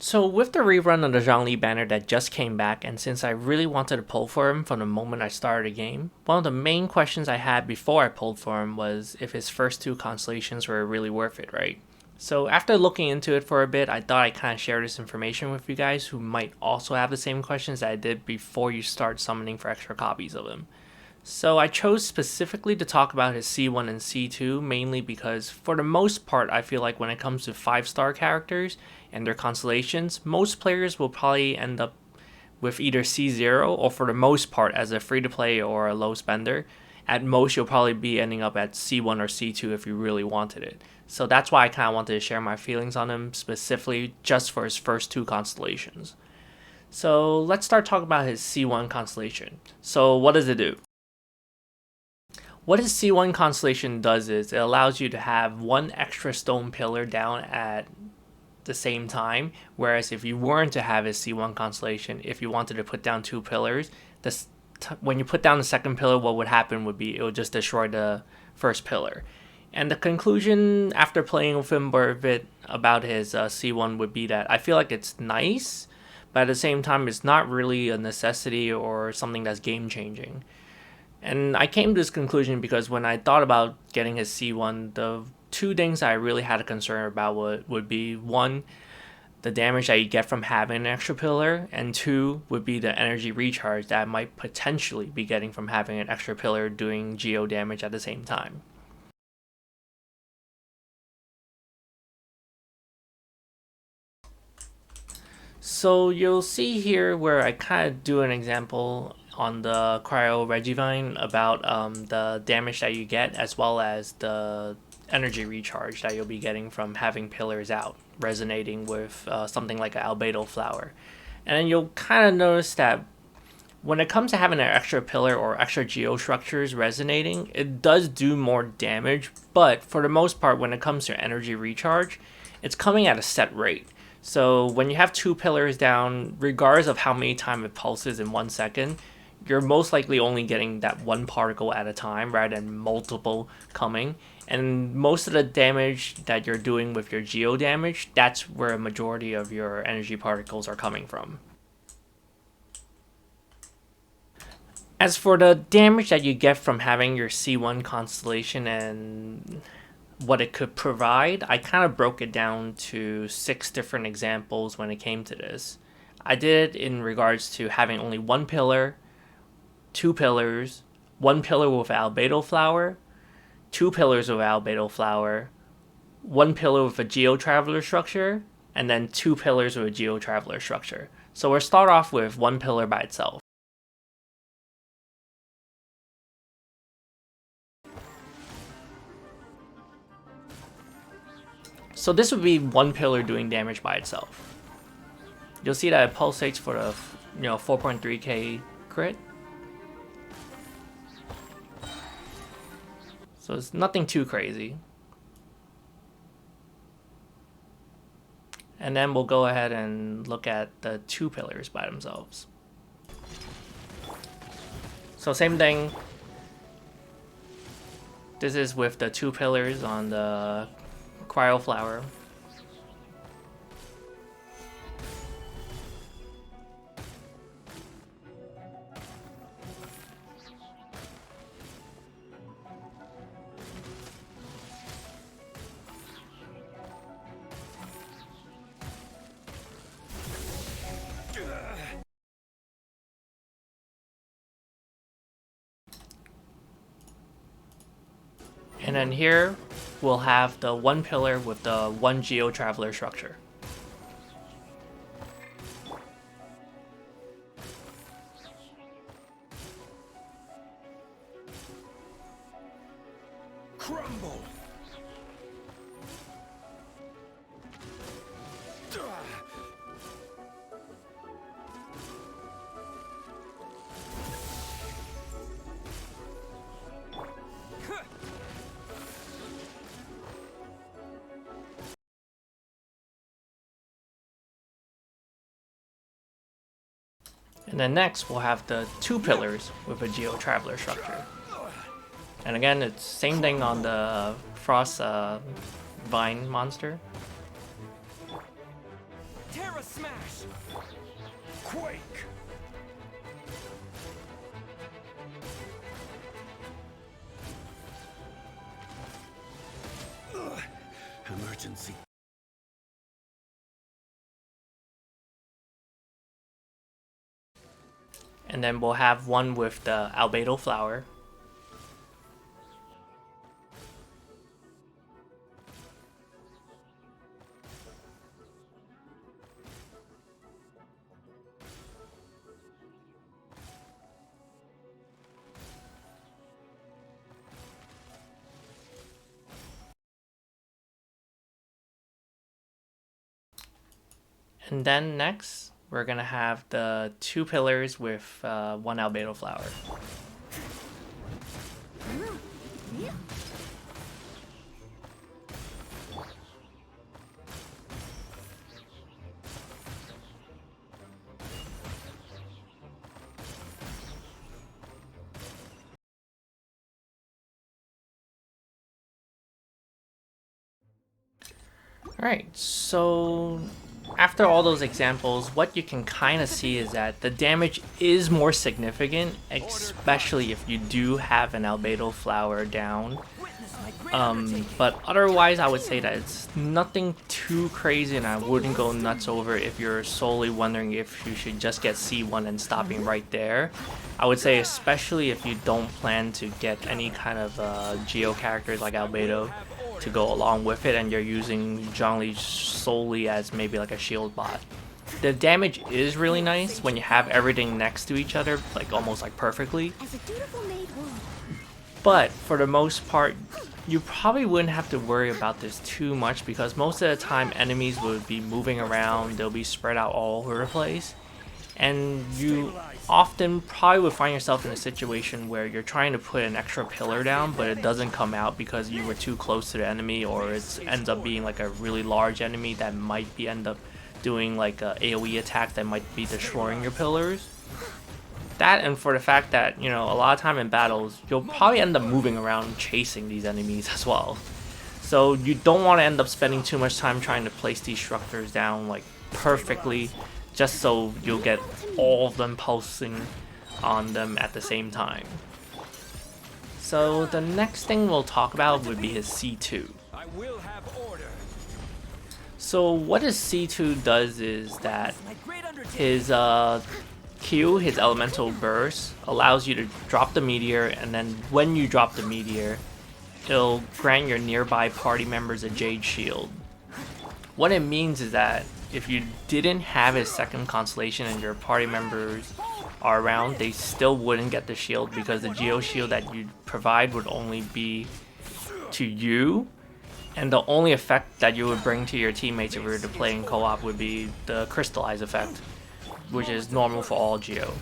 So with the rerun of the Zhongli banner that just came back, and since I really wanted to pull for him from the moment I started the game, one of the main questions I had before I pulled for him was if his first two constellations were really worth it, right? So after looking into it for a bit, I thought I'd kind of share this information with you guys who might also have the same questions that I did before you start summoning for extra copies of him. So I chose specifically to talk about his C1 and C2 mainly because for the most part I feel like when it comes to 5-star characters and their constellations, most players will probably end up with either C0 or for the most part as a free-to-play or a low spender. At most you'll probably be ending up at C1 or C2 if you really wanted it. So that's why I kind of wanted to share my feelings on him specifically just for his first two constellations. So let's start talking about his C1 constellation. So what does it do? What his C1 constellation does is it allows you to have one extra stone pillar down at the same time, whereas if you weren't to have his C1 constellation, if you wanted to put down two pillars, when you put down the second pillar, what would happen would be it would just destroy the first pillar. And the conclusion after playing with him for a bit about his C1 would be that I feel like it's nice, but at the same time it's not really a necessity or something that's game changing. And I came to this conclusion because when I thought about getting his C1, the two things I really had a concern about would be one, the damage that you get from having an extra pillar, and two would be the energy recharge that I might potentially be getting from having an extra pillar doing geo damage at the same time. So you'll see here where I kind of do an example on the Cryo Regivine about the damage that you get as well as the energy recharge that you'll be getting from having pillars out resonating with something like an Albedo Flower. And then you'll kind of notice that when it comes to having an extra pillar or extra geo structures resonating, it does do more damage, but for the most part when it comes to energy recharge, it's coming at a set rate. So when you have two pillars down, regardless of how many times it pulses in 1 second, you're most likely only getting that one particle at a time rather than multiple coming. And most of the damage that you're doing with your geo damage, that's where a majority of your energy particles are coming from. As for the damage that you get from having your C1 constellation and what it could provide, I kind of broke it down to 6 different examples when it came to this. I did it in regards to having only one pillar, two pillars, one pillar with Albedo Flower, two pillars with Albedo Flower, one pillar with a Geo Traveler Structure, and then two pillars with a Geo Traveler Structure. So we'll start off with one pillar by itself. So this would be one pillar doing damage by itself. You'll see that it pulsates for the 4.3k crit. So it's nothing too crazy. And then we'll go ahead and look at the two pillars by themselves. So same thing. This is with the two pillars on the Cryo Flower. And then here we'll have the one pillar with the one Geo Traveler Structure. Crumble. And then next we'll have the two pillars with a Geo Traveler Structure. And again, it's same thing on the Frost Vine monster. Terra smash. Quake. Emergency. And then we'll have one with the Albedo Flower. And then next, we're gonna have the 2 pillars with 1 Albedo Flower. Alright, so after all those examples, what you can kind of see is that the damage is more significant, especially if you do have an Albedo Flower down. But otherwise, I would say that it's nothing too crazy, and I wouldn't go nuts over if you're solely wondering if you should just get C1 and stopping right there. I would say especially if you don't plan to get any kind of Geo characters like Albedo to go along with it, and you're using Zhongli solely as maybe like a shield bot. The damage is really nice when you have everything next to each other, like almost like perfectly. But for the most part, you probably wouldn't have to worry about this too much, because most of the time enemies would be moving around, they'll be spread out all over the place. And you often probably would find yourself in a situation where you're trying to put an extra pillar down, but it doesn't come out because you were too close to the enemy, or it ends up being like a really large enemy that might end up doing like a AoE attack that might be destroying your pillars. That, and for the fact that, you know, a lot of time in battles, you'll probably end up moving around chasing these enemies as well. So you don't want to end up spending too much time trying to place these structures down like perfectly, just so you'll get all of them pulsing on them at the same time. So the next thing we'll talk about would be his C2. I will have order. So what his C2 does is that his Q, his elemental burst, allows you to drop the meteor, and then when you drop the meteor, it'll grant your nearby party members a Jade Shield. What it means is that if you didn't have his second constellation and your party members are around, they still wouldn't get the shield, because the Geo Shield that you provide would only be to you, and the only effect that you would bring to your teammates if you were to play in co-op would be the crystallize effect, which is normal for all Geo.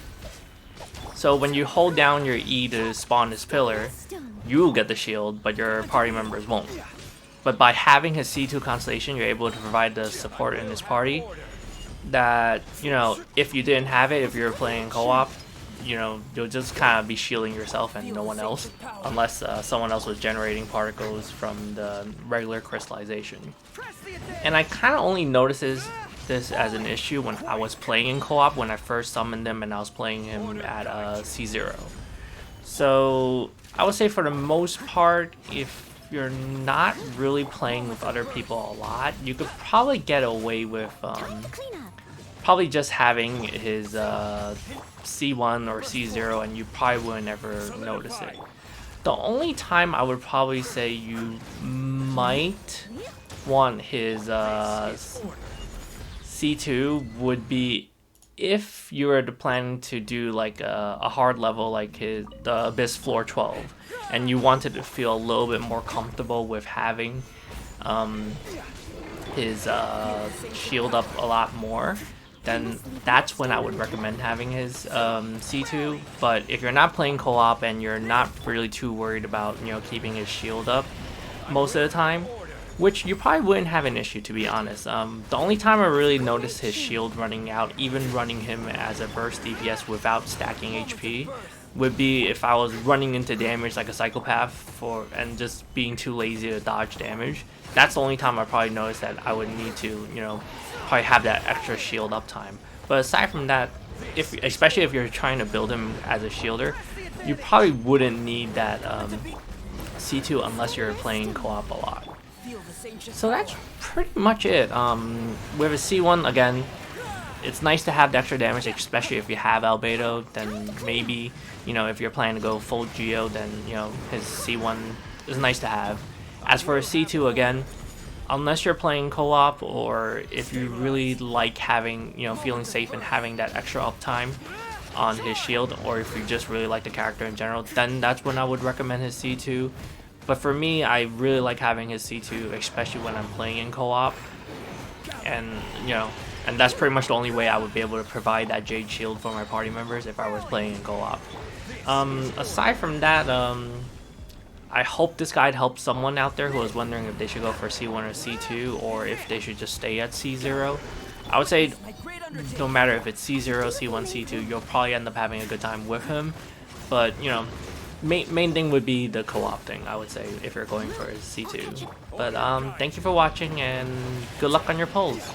So when you hold down your E to spawn this pillar, you'll get the shield, but your party members won't. But by having his C2 constellation, you're able to provide the support in this party that, you know, if you didn't have it, if you're playing co-op, you know, you'll just kind of be shielding yourself and no one else, unless someone else was generating particles from the regular crystallization. And I kind of only noticed this as an issue when I was playing in co-op, when I first summoned him and I was playing him at C0. So I would say for the most part, if you're not really playing with other people a lot, you could probably get away with probably just having his C1 or C0, and you probably wouldn't ever notice it. The only time I would probably say you might want his C2 would be if you were to plan to do like a hard level like the Abyss Floor 12, and you wanted to feel a little bit more comfortable with having his shield up a lot more, then that's when I would recommend having his C2. But if you're not playing co-op and you're not really too worried about, you know, keeping his shield up most of the time, which you probably wouldn't have an issue, to be honest. The only time I really noticed his shield running out, even running him as a burst DPS without stacking HP, would be if I was running into damage like a psychopath and just being too lazy to dodge damage. That's the only time I probably noticed that I would need to, you know, probably have that extra shield uptime. But aside from that, especially if you're trying to build him as a shielder, you probably wouldn't need that C2 unless you're playing co-op a lot. So that's pretty much it. With a C1, again, it's nice to have the extra damage, especially if you have Albedo. Then maybe, you know, if you're planning to go full Geo, then, you know, his C1 is nice to have. As for a C2, again, unless you're playing co-op, or if you really like having, you know, feeling safe and having that extra uptime on his shield, or if you just really like the character in general, then that's when I would recommend his C2. But for me, I really like having his C2, especially when I'm playing in co-op. And, you know, and that's pretty much the only way I would be able to provide that Jade Shield for my party members if I was playing in co-op. Aside from that, I hope this guide helps someone out there who is wondering if they should go for C1 or C2, or if they should just stay at C0. I would say no matter if it's C0, C1, C2, you'll probably end up having a good time with him. But, you know, main thing would be the co-op thing, I would say, if you're going for C2. But thank you for watching, and good luck on your polls.